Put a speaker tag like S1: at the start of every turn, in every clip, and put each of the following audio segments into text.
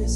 S1: Hey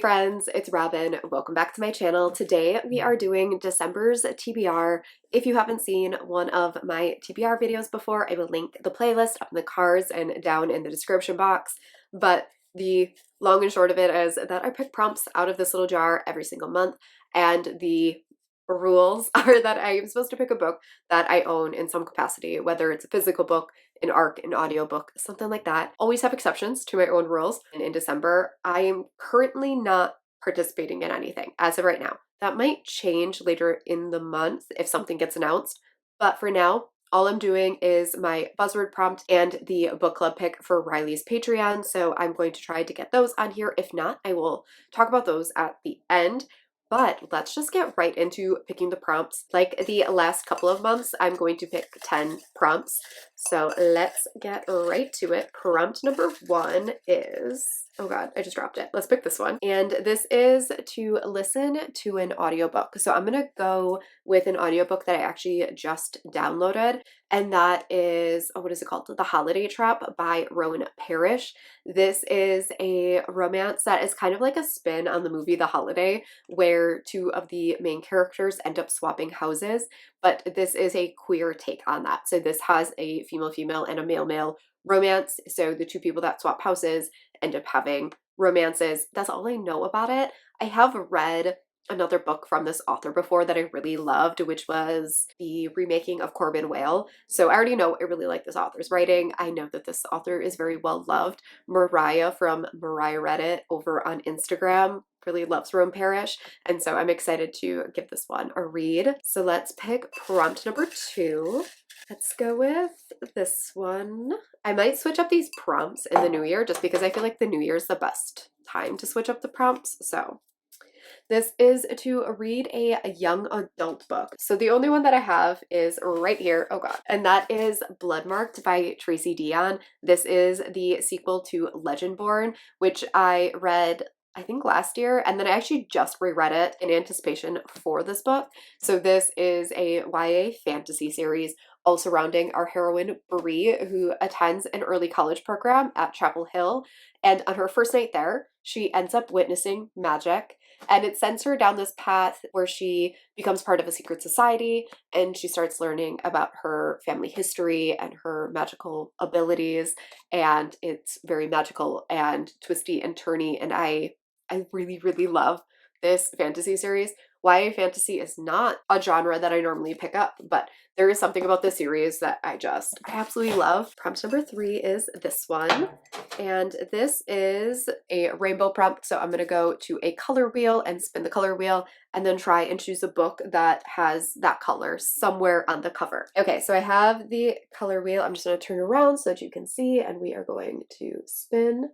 S1: friends, it's Robin. Welcome back to my channel. Today we are doing December's TBR. If you haven't seen one of my TBR videos before, I will link the playlist up in the cards and down in the description box. But the long and short of it is that I pick prompts out of this little jar every single month, and the rules are that I am supposed to pick a book that I own in some capacity, whether it's a physical book, an ARC, an audiobook, something like that. Always have exceptions to my own rules. And in December, I am currently not participating in anything as of right now. That might change later in the month if something gets announced. But for now, all I'm doing is my buzzword prompt and the book club pick for Riley's Patreon. So I'm going to try to get those on here. If not, I will talk about those at the end. But let's just get right into picking the prompts. Like the last couple of months, I'm going to pick 10 prompts. So let's get right to it. Prompt number 1 is, oh God, I just dropped it. Let's pick this one. And this is to listen to an audiobook. So I'm going to go with an audiobook that I actually just downloaded. And that is, oh, what is it called? The Holiday Trap by Rowan Parrish. This is a romance that is kind of like a spin on the movie The Holiday, where two of the main characters end up swapping houses. But this is a queer take on that. So this has a female-female and a male-male romance. So the two people that swap houses end up having romances. That's all I know about it. I have read another book from this author before that I really loved, which was the remaking of Corbin Whale. So I already know I really like this author's writing. I know that this author is very well loved. Mariah from Mariah Reddit over on Instagram really loves Rowan Parrish, and so I'm excited to give this one a read. So let's pick prompt number 2. Let's go with this one. I might switch up these prompts in the new year just because I feel like the new year is the best time to switch up the prompts. So this is to read a young adult book. So the only one that I have is right here. Oh God. And that is Bloodmarked by Tracy Deonn. This is the sequel to Legendborn, which I read I think last year, and then I actually just reread it in anticipation for this book. So this is a YA fantasy series all surrounding our heroine Bree, who attends an early college program at Chapel Hill. And on her first night there, she ends up witnessing magic, and it sends her down this path where she becomes part of a secret society, and she starts learning about her family history and her magical abilities. And it's very magical and twisty and turny, and I really, really love this fantasy series. YA fantasy is not a genre that I normally pick up, but there is something about this series that I absolutely love. Prompt number 3 is this one, and this is a rainbow prompt. So I'm going to go to a color wheel and spin the color wheel and then try and choose a book that has that color somewhere on the cover. Okay, so I have the color wheel. I'm just going to turn around so that you can see, and we are going to spin.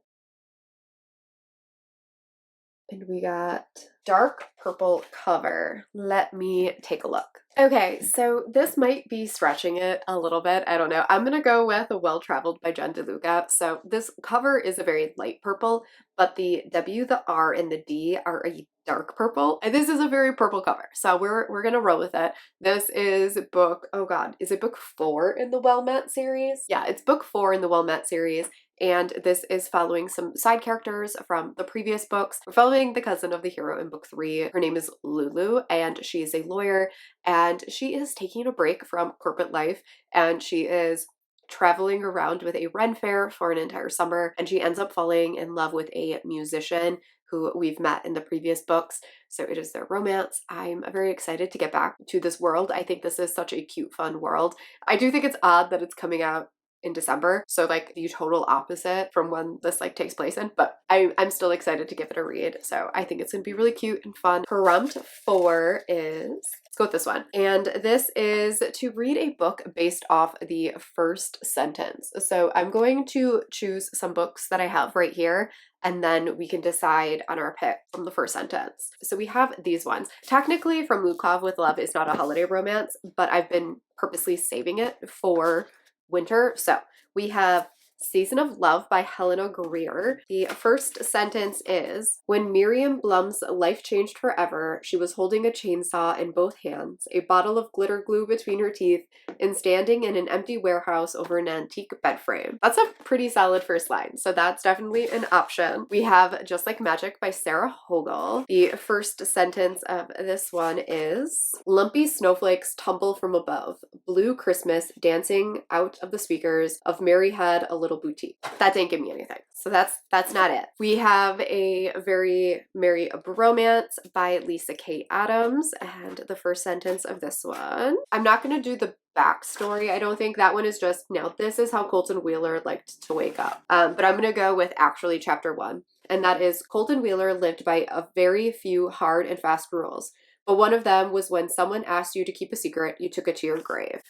S1: And we got dark purple cover. Let me take a look. Okay, so this might be stretching it a little bit. I don't know. I'm going to go with Welltraveled by Jen DeLuca. So this cover is a very light purple, but the W, the R, and the D are a dark purple. And this is a very purple cover. So we're going to roll with it. This is book, oh God, is it book 4 in the Well Met series? Yeah, it's book 4 in the Well Met series. And this is following some side characters from the previous books. We're following the cousin of the hero in book 3. Her name is Lulu, and she is a lawyer, and she is taking a break from corporate life, and she is traveling around with a Ren Fair for an entire summer, and she ends up falling in love with a musician who we've met in the previous books. So it is their romance. I'm very excited to get back to this world. I think this is such a cute, fun world. I do think it's odd that it's coming out in December, so like the total opposite from when this like takes place in, but I'm still excited to give it a read. So I think it's gonna be really cute and fun. Prompt 4 is, let's go with this one, and this is to read a book based off the first sentence. So I'm going to choose some books that I have right here, and then we can decide on our pick from the first sentence. So we have these ones. Technically, From Lukov with Love is not a holiday romance, but I've been purposely saving it for winter. So we have Season of Love by Helena Greer. The first sentence is, when Miriam Blum's life changed forever, she was holding a chainsaw in both hands, a bottle of glitter glue between her teeth, and standing in an empty warehouse over an antique bed frame. That's a pretty solid first line, so that's definitely an option. We have Just Like Magic by Sarah Hogel. The first sentence of this one is, lumpy snowflakes tumble from above, blue Christmas dancing out of the speakers of Mary Had a Little Boutique. That didn't give me anything, so that's not it. We have A Very Merry Bromance by Lisa K. Adams, and the first sentence of this one, I'm not going to do the backstory. I don't think that one is just, now this is how Colton Wheeler liked to wake up. But I'm going to go with actually chapter 1. And that is, Colton Wheeler lived by a very few hard and fast rules. But one of them was when someone asked you to keep a secret, you took it to your grave.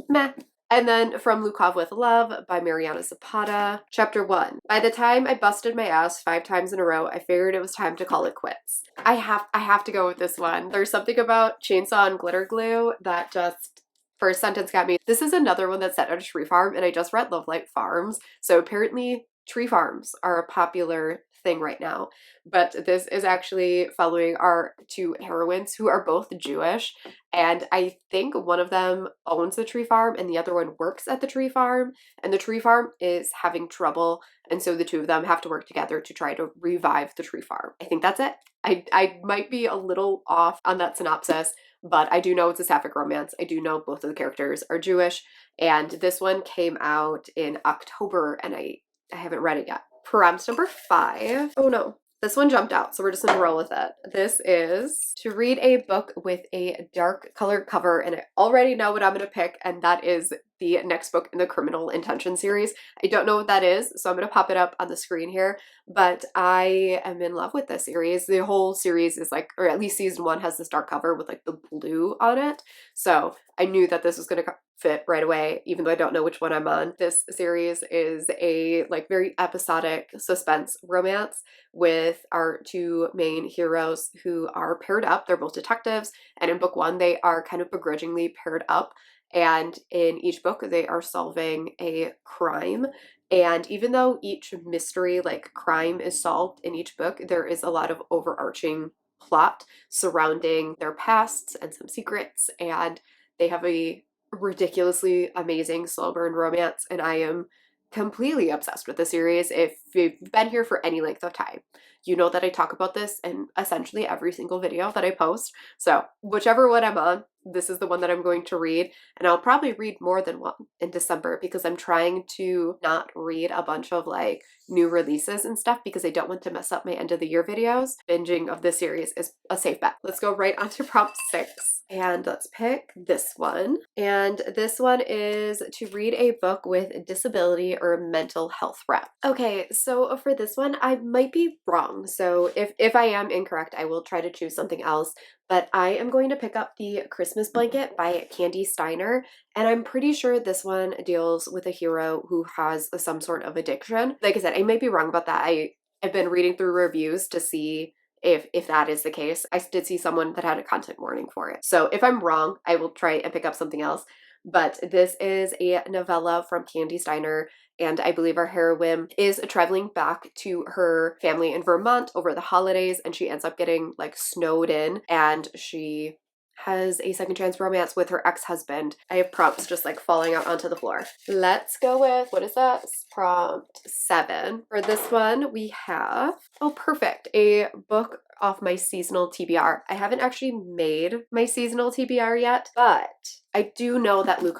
S1: Meh. And then from Lukov with Love by Mariana Zapata. Chapter 1. By the time I busted my ass 5 times in a row, I figured it was time to call it quits. I have to go with this one. There's something about chainsaw and glitter glue that just, first sentence got me. This is another one that's set at a tree farm, and I just read Love Light Farms. So apparently tree farms are a popular thing right now. But this is actually following our 2 heroines who are both Jewish, and I think one of them owns the tree farm and the other one works at the tree farm, and the tree farm is having trouble, and so the 2 of them have to work together to try to revive the tree farm. I think that's it. I might be a little off on that synopsis, but I do know it's a sapphic romance. I do know both of the characters are Jewish, and this one came out in October, and I haven't read it yet. Prompt number 5. Oh no, this one jumped out, so we're just gonna roll with it. This is to read a book with a dark colored cover, and I already know what I'm gonna pick, and that is the next book in the Criminal Intention series. I don't know what that is, so I'm gonna pop it up on the screen here, but I am in love with this series. The whole series is like, or at least season 1 has this dark cover with like the blue on it, so I knew that this was gonna fit right away, even though I don't know which one I'm on. This series is a like very episodic suspense romance with our 2 main heroes who are paired up. They're both detectives, and in book 1 they are kind of begrudgingly paired up, and in each book they are solving a crime. And even though each mystery, like crime, is solved in each book, there is a lot of overarching plot surrounding their pasts and some secrets, and they have a ridiculously amazing slow burn romance, and I am completely obsessed with the series. If you've been here for any length of time, you know that I talk about this in essentially every single video that I post. So whichever one I'm on, this is the one that I'm going to read, and I'll probably read more than one in December because I'm trying to not read a bunch of like new releases and stuff because I don't want to mess up my end of the year videos. Binging of this series is a safe bet. Let's go right on to prompt 6. And let's pick this one. And this one is to read a book with disability or mental health rep. Okay, so for this one, I might be wrong. So if I am incorrect, I will try to choose something else. But I am going to pick up The Christmas Blanket by Candy Steiner. And I'm pretty sure this one deals with a hero who has some sort of addiction. Like I said, I might be wrong about that. I've been reading through reviews to see if that is the case. I did see someone that had a content warning for it. So if I'm wrong, I will try and pick up something else. But this is a novella from Candy Steiner, and I believe our heroine is traveling back to her family in Vermont over the holidays, and she ends up getting like snowed in, and she has a second chance romance with her ex-husband. I have prompts just like falling out onto the floor. Let's go with, what is that? Prompt 7. For this one, we have, oh perfect, a book off my seasonal TBR. I haven't actually made my seasonal TBR yet, but I do know that from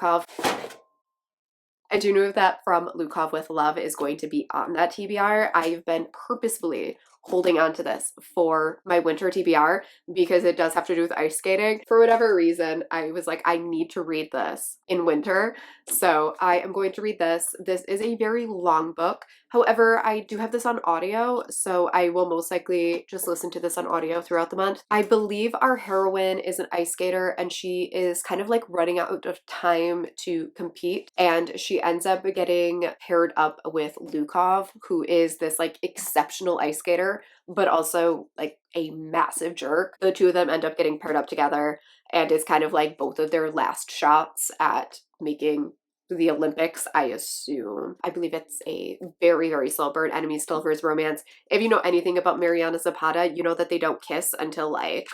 S1: Lukov with Love is going to be on that TBR. I've been purposefully holding on to this for my winter TBR because it does have to do with ice skating. For whatever reason, I was like, I need to read this in winter. So I am going to read this. This is a very long book. However, I do have this on audio, so I will most likely just listen to this on audio throughout the month. I believe our heroine is an ice skater, and she is kind of like running out of time to compete, and she ends up getting paired up with Lukov, who is this like exceptional ice skater, but also like a massive jerk. The 2 of them end up getting paired up together, and it's kind of like both of their last shots at making the Olympics, I assume. I believe it's a very, very slow burn, enemies to lovers romance. If you know anything about Mariana Zapata, you know that they don't kiss until like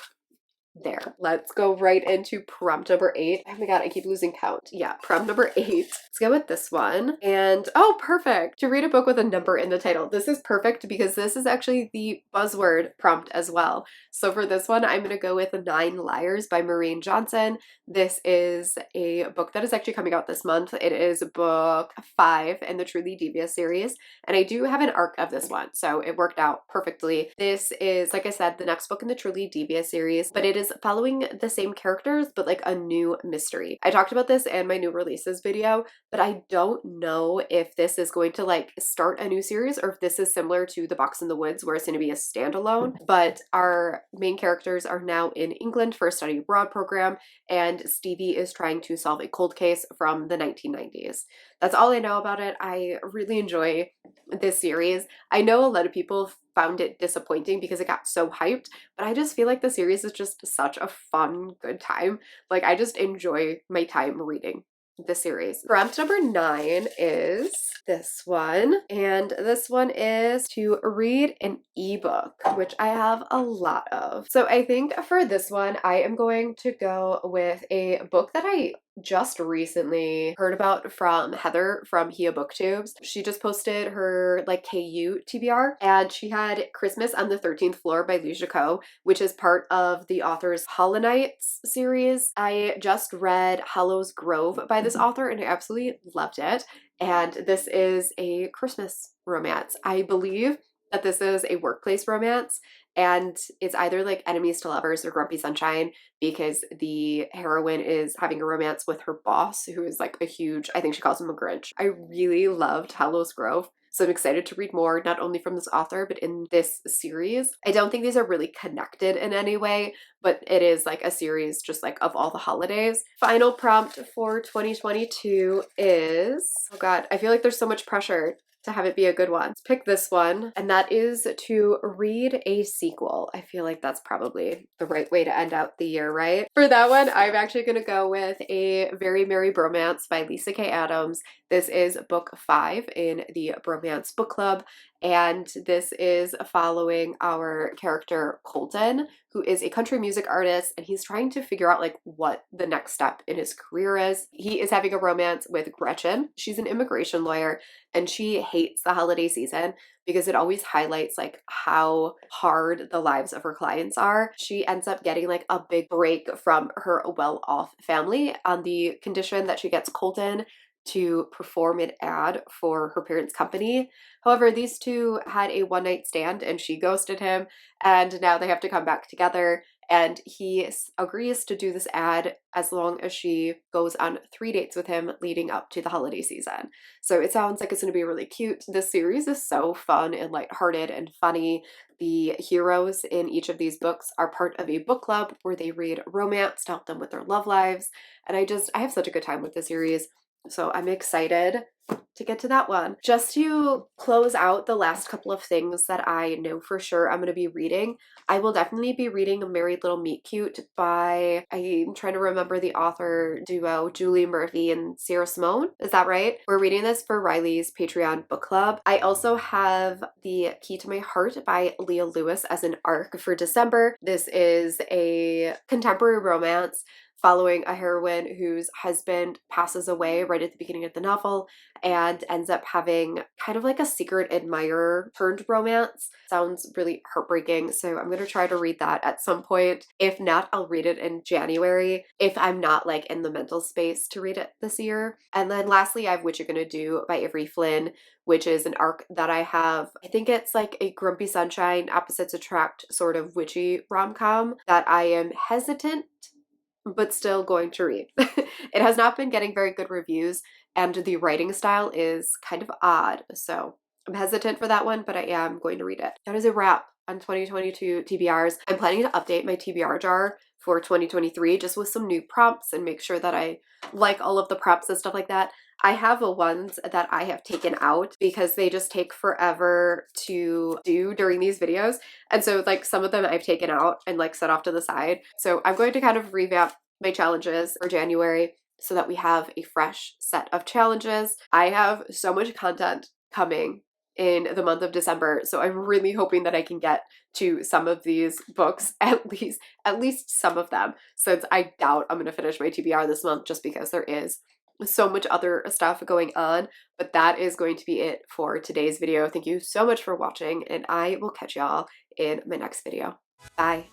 S1: there. Let's go right into prompt number 8. Oh my god, I keep losing count. Yeah, prompt number 8. Let's go with this one. And oh, perfect. To read a book with a number in the title. This is perfect because this is actually the buzzword prompt as well. So for this one, I'm going to go with 9 Liars by Maureen Johnson. This is a book that is actually coming out this month. It is book 5 in the Truly Devious series. And I do have an arc of this one, so it worked out perfectly. This is, like I said, the next book in the Truly Devious series, but it is following the same characters, but like a new mystery. I talked about this in my new releases video, but I don't know if this is going to like start a new series or if this is similar to The Box in the Woods where it's going to be a standalone. But our main characters are now in England for a study abroad program, and Stevie is trying to solve a cold case from the 1990s. That's all I know about it. I really enjoy this series. I know a lot of people found it disappointing because it got so hyped, but I just feel like the series is just such a fun, good time. Like, I just enjoy my time reading the series. Prompt number 9 is this one, and this one is to read an ebook, which I have a lot of. So I think for this one, I am going to go with a book that I just recently heard about from Heather from Booktubes. She just posted her like KU TBR, and she had Christmas on the 13th Floor by Lisa Ko, which is part of the author's Holonites series. I just read Hollow's Grove by this author and I absolutely loved it. And this is a Christmas romance. I believe that this is a workplace romance, and it's either like enemies to lovers or grumpy sunshine because the heroine is having a romance with her boss, who is like a huge, I think she calls him a Grinch. I really loved Hollow's Grove, so I'm excited to read more, not only from this author, but in this series. I don't think these are really connected in any way, but it is like a series just like of all the holidays. Final prompt for 2022 is, oh god, I feel like there's so much pressure to have it be a good one. Let's pick this one, and that is to read a sequel. I feel like that's probably the right way to end out the year, right? For that one, I'm actually going to go with A Very Merry Bromance by Lisa K. Adams. This is book 5 in the Bromance book club, and this is following our character Colton, who is a country music artist, and he's trying to figure out like what the next step in his career is. He is having a romance with Gretchen. She's an immigration lawyer, and she hates the holiday season because it always highlights like how hard the lives of her clients are. She ends up getting like a big break from her well-off family on the condition that she gets Colton to perform an ad for her parents' company. However, these two had a one-night stand and she ghosted him, and now they have to come back together, and he agrees to do this ad as long as she goes on 3 dates with him leading up to the holiday season. So it sounds like it's going to be really cute. This series is so fun and lighthearted and funny. The heroes in each of these books are part of a book club where they read romance to help them with their love lives, and I have such a good time with the series. So I'm excited to get to that one. Just to close out the last couple of things that I know for sure I'm going to be reading, I will definitely be reading A Merry Little Meet Cute by, I'm trying to remember the author duo, Julie Murphy and Sierra Simone. Is that right? We're reading this for Riley's Patreon book club. I also have The Key to My Heart by Leah Lewis as an arc for December. This is a contemporary romance following a heroine whose husband passes away right at the beginning of the novel and ends up having kind of like a secret admirer turned romance. Sounds really heartbreaking, so I'm going to try to read that at some point. If not, I'll read it in January if I'm not like in the mental space to read it this year. And then lastly, I have What You're Gonna Do by Avery Flynn, which is an arc that I have. I think it's like a Grumpy Sunshine, Opposites Attract sort of witchy rom-com that I am hesitant but still going to read. It has not been getting very good reviews, and the writing style is kind of odd, so I'm hesitant for that one, but I am going to read it. That is a wrap on 2022 TBRs. I'm planning to update my TBR jar for 2023 just with some new prompts and make sure that I like all of the prompts and stuff like that. I have ones that I have taken out because they just take forever to do during these videos. And so like some of them I've taken out and like set off to the side. So I'm going to kind of revamp my challenges for January, so that we have a fresh set of challenges. I have so much content coming in the month of December, so I'm really hoping that I can get to some of these books, at least some of them, since I doubt I'm going to finish my TBR this month just because there is so much other stuff going on. But that is going to be it for today's video. Thank you so much for watching, and I will catch y'all in my next video. Bye.